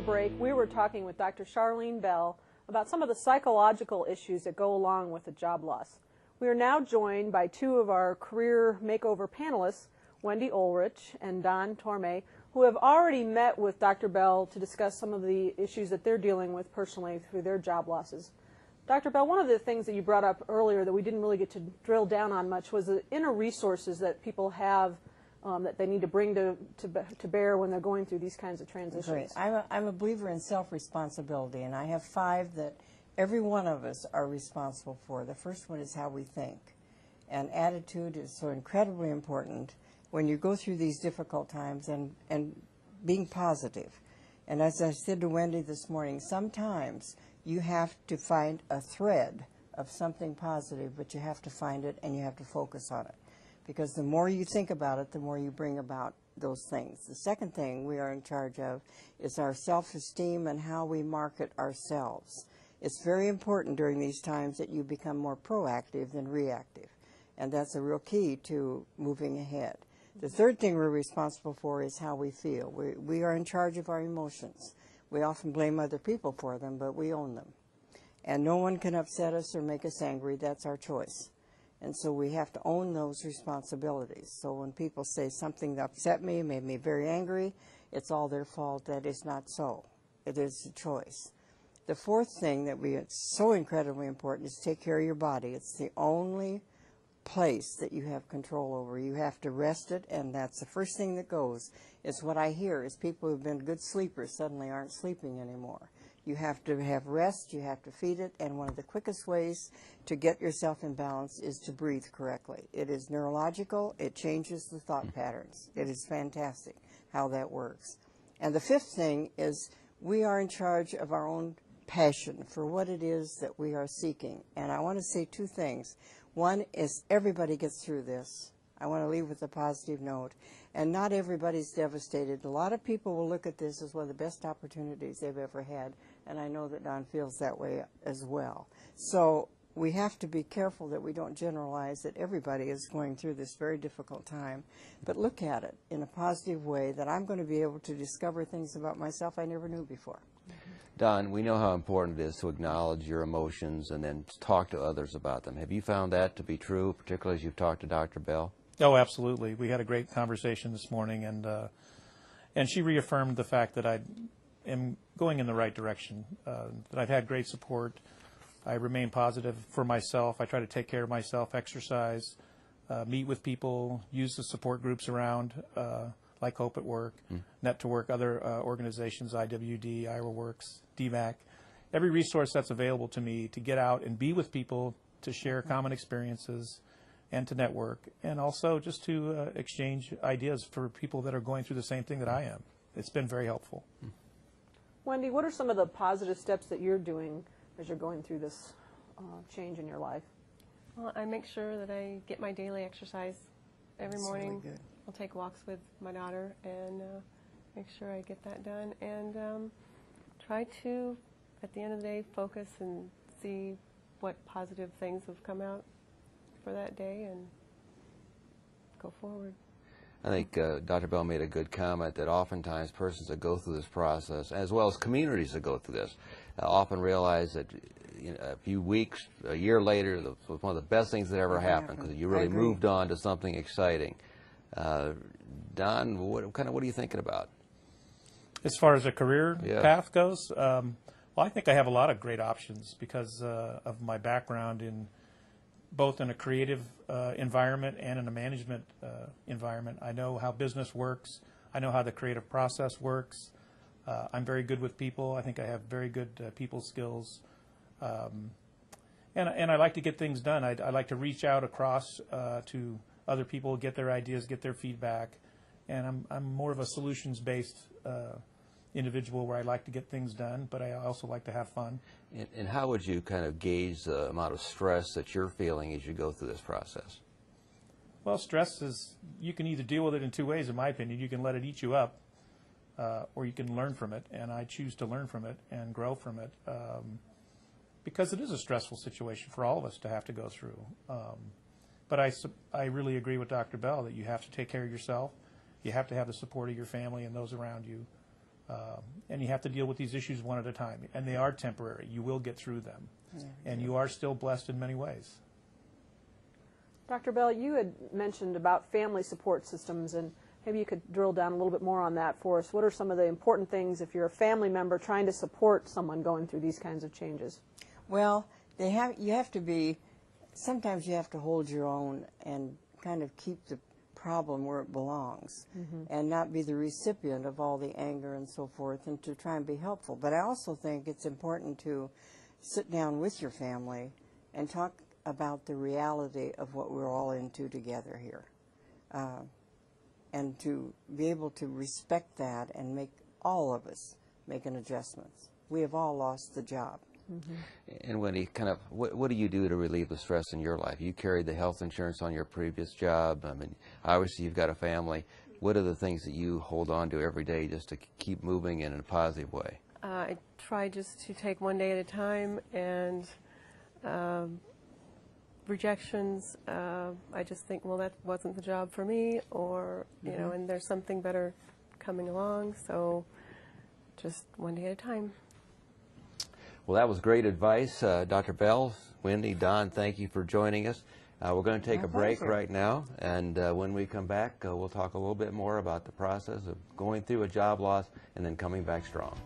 break, we were talking with Dr. Charlene Bell about some of the psychological issues that go along with a job loss. We are now joined by two of our career makeover panelists, Wendy Ulrich and Don Torme, who have already met with Dr. Bell to discuss some of the issues that they're dealing with personally through their job losses. Dr. Bell, one of the things that you brought up earlier that we didn't really get to drill down on much was the inner resources that people have that they need to bring to bear when they're going through these kinds of transitions. Great. I'm a believer in self-responsibility, and I have 5 that every one of us are responsible for. The first one is how we think, and attitude is so incredibly important when you go through these difficult times, and being positive. And as I said to Wendy this morning, sometimes you have to find a thread of something positive, but you have to find it and you have to focus on it. Because the more you think about it, the more you bring about those things. The second thing we are in charge of is our self-esteem and how we market ourselves. It's very important during these times that you become more proactive than reactive. And that's a real key to moving ahead. The third thing we're responsible for is how we feel. We are in charge of our emotions. We often blame other people for them, but we own them. And no one can upset us or make us angry. That's our choice. And so we have to own those responsibilities. So when people say something that upset me, made me very angry, it's all their fault. That is not so. It is a choice. The fourth thing that it's so incredibly important is take care of your body. It's the only place that you have control over. You have to rest it, and that's the first thing that goes. It's what I hear is people who've been good sleepers suddenly aren't sleeping anymore. You have to have rest, you have to feed it, and one of the quickest ways to get yourself in balance is to breathe correctly. It is neurological, it changes the thought patterns. It is fantastic how that works. And the fifth thing is we are in charge of our own passion for what it is that we are seeking. And I want to say 2 things. One is everybody gets through this. I want to leave with a positive note. And not everybody's devastated. A lot of people will look at this as one of the best opportunities they've ever had, and I know that Don feels that way as well. So we have to be careful that we don't generalize that everybody is going through this very difficult time, but look at it in a positive way that I'm going to be able to discover things about myself I never knew before. Don, we know how important it is to acknowledge your emotions and then talk to others about them. Have you found that to be true, particularly as you've talked to Dr. Bell? Oh, absolutely. We had a great conversation this morning, and she reaffirmed the fact that I am going in the right direction, that I've had great support. I remain positive for myself. I try to take care of myself, exercise, meet with people, use the support groups around, like Hope at Work, Net to Work, other organizations, IWD, Iowa Works, DMAC, every resource that's available to me to get out and be with people, to share common experiences, and to network, and also just to exchange ideas for people that are going through the same thing that I am. It's been very helpful. Wendy, what are some of the positive steps that you're doing as you're going through this change in your life? Well, I make sure that I get my daily exercise every morning. Really good. I'll take walks with my daughter and make sure I get that done, and try to, at the end of the day, focus and see what positive things have come out for that day and go forward. I think Dr. Bell made a good comment that oftentimes persons that go through this process, as well as communities that go through this, often realize that a few weeks, a year later, it was one of the best things that ever happened because you really moved on to something exciting. Don, what are you thinking about? As far as a career path goes, well, I think I have a lot of great options because of my background in both in a creative environment and in a management environment. I know how business works. I know how the creative process works. I'm very good with people. I think I have very good people skills. And I like to get things done. I like to reach out across to other people, get their ideas, get their feedback. And I'm more of a solutions-based individual where I like to get things done, but I also like to have fun. And how would you kind of gauge the amount of stress that you're feeling as you go through this process? Well, stress is, you can either deal with it in 2 ways, in my opinion. You can let it eat you up, or you can learn from it, and I choose to learn from it and grow from it, because it is a stressful situation for all of us to have to go through. But I really agree with Dr. Bell that you have to take care of yourself. You have to have the support of your family and those around you. And you have to deal with these issues one at a time. And they are temporary. You will get through them. Yeah. And you are still blessed in many ways. Dr. Bell, you had mentioned about family support systems, and maybe you could drill down a little bit more on that for us. What are some of the important things if you're a family member trying to support someone going through these kinds of changes? Well, you have to be, sometimes you have to hold your own and kind of keep the problem where it belongs, and not be the recipient of all the anger and so forth, and to try and be helpful. But I also think it's important to sit down with your family and talk about the reality of what we're all into together here, and to be able to respect that and make all of us make an adjustment. We have all lost the job. And Wendy, kind of, what do you do to relieve the stress in your life? You carried the health insurance on your previous job. I mean, obviously you've got a family. What are the things that you hold on to every day just to keep moving in a positive way? I try just to take one day at a time, and rejections, I just think, well, that wasn't the job for me, or, you know, and there's something better coming along, so just one day at a time. Well, that was great advice. Dr. Bell, Wendy, Don, thank you for joining us. We're going to take a break right now, and when we come back, we'll talk a little bit more about the process of going through a job loss and then coming back strong.